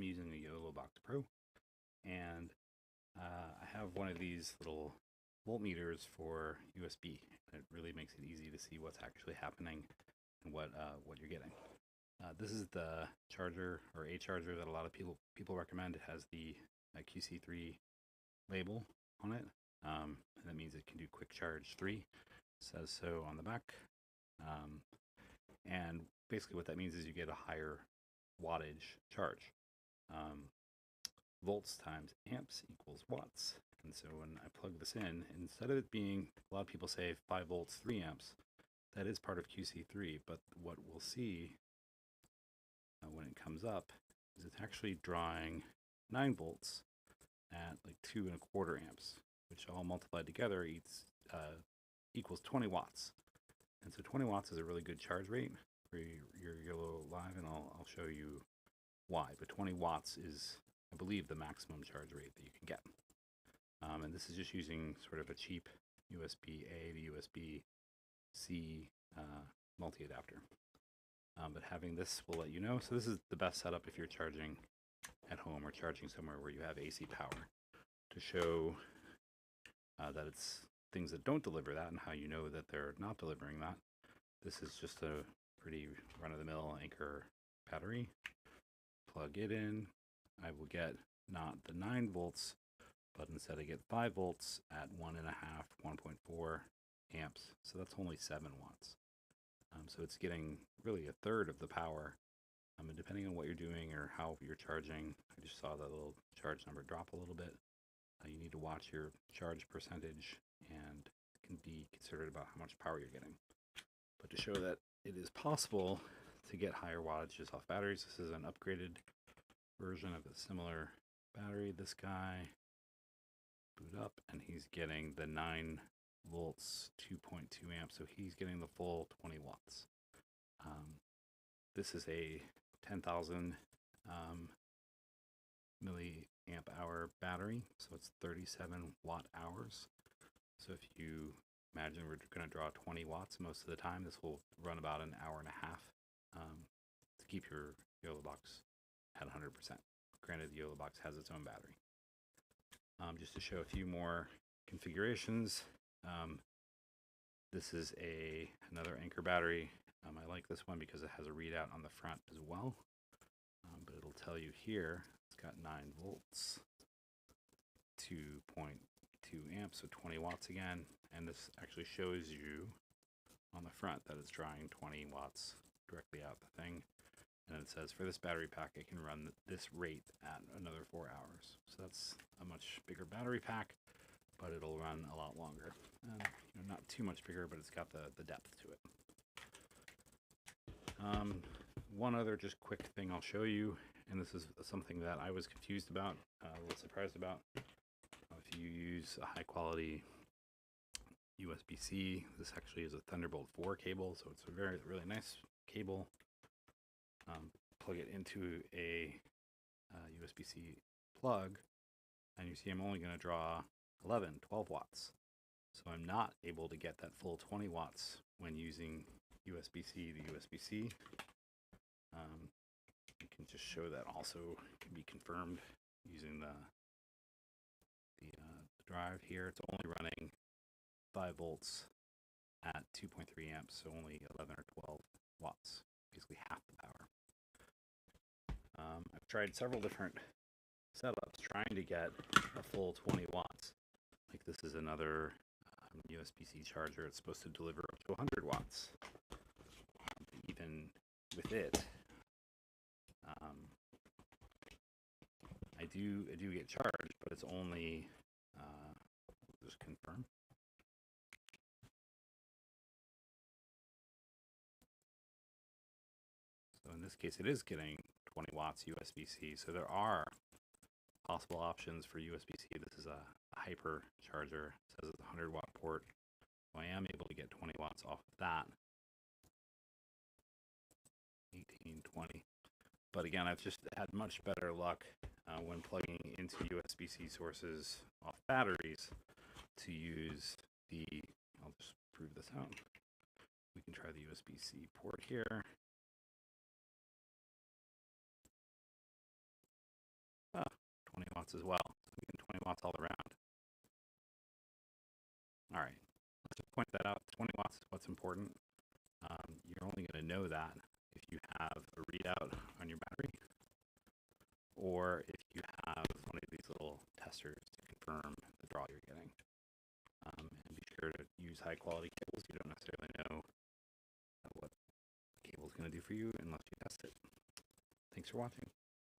I'm using a YoloBox Pro, and I have one of these little voltmeters for USB. It really makes it easy to see what's actually happening and what you're getting. This is the charger, or a charger, that a lot of people recommend. It has the QC3 label on it, and that means it can do quick charge 3. It says so on the back. And basically what that means is you get a higher wattage charge. Volts times amps equals watts. And so when I plug this in, instead of it being, a lot of people say 5 volts, 3 amps, that is part of QC3, but what we'll see when it comes up is it's actually drawing 9 volts at like 2.25 amps, which all multiplied together equals 20 watts. And so 20 watts is a really good charge rate for your YoloLive, and I'll show you why. But 20 watts is, I believe, the maximum charge rate that you can get. And this is just using sort of a cheap USB-A to USB-C multi-adapter. But having this will let you know. So this is the best setup if you're charging at home or charging somewhere where you have AC power, to show that it's things that don't deliver that and how you know that they're not delivering that. This is just a pretty run-of-the-mill Anchor battery. Plug it in. I will get not the 9 volts, but instead I get 5 volts at 1.4 amps. So that's only 7 watts. So it's getting really a third of the power. And depending on what you're doing or how you're charging, I just saw that little charge number drop a little bit. You need to watch your charge percentage, and it can be considered about how much power you're getting. But to show that it is possible to get higher wattages off batteries, this is an upgraded version of a similar battery. This guy, boot up, and he's getting the 9 volts, 2.2 amps, so he's getting the full 20 watts. This is a 10,000 milliamp hour battery, so it's 37 watt hours. So if you imagine we're going to draw 20 watts most of the time, this will run about an hour and a half to keep your YoloBox at 100%. Granted, the YoloBox has its own battery. Just to show a few more configurations, this is another Anchor battery. I like this one because it has a readout on the front as well, but it'll tell you here it's got 9 volts, 2.2 amps, so 20 watts again, and this actually shows you on the front that it's drawing 20 watts directly out the thing. And it says for this battery pack it can run this rate at another 4 hours. So that's a much bigger battery pack, but it'll run a lot longer. Not too much bigger, but it's got the depth to it. One other just quick thing I'll show you, and this is something that I was confused about, a little surprised about. If you use a high quality USB-C, this actually is a Thunderbolt 4 cable, so it's a really nice cable. Plug it into a USB-C plug, and you see I'm only going to draw 12 watts. So I'm not able to get that full 20 watts when using USB-C to USB-C. You can just show that also can be confirmed using the drive here. It's only running 5 volts at 2.3 amps, so only 11 or 12 watts, basically half the power. I've tried several different setups trying to get a full 20 watts. Like this is another USB-C charger. It's supposed to deliver up to 100 watts. Even with it, I do get charged, but it's only just confirm. So in this case, it is getting 20 watts USB-C. So there are possible options for USB-C. This is a hyper charger. It says it's a 100 watt port. So I am able to get 20 watts off of that. 18, 20. But again, I've just had much better luck when plugging into USB-C sources off batteries to use I'll just prove this out. We can try the USB-C port here. watts as well. So we can 20 watts all around. All right, let's just point that out. 20 watts is what's important. You're only going to know that if you have a readout on your battery, or if you have one of these little testers to confirm the draw you're getting. And be sure to use high quality cables. You don't necessarily know what the cable is going to do for you unless you test it. Thanks for watching.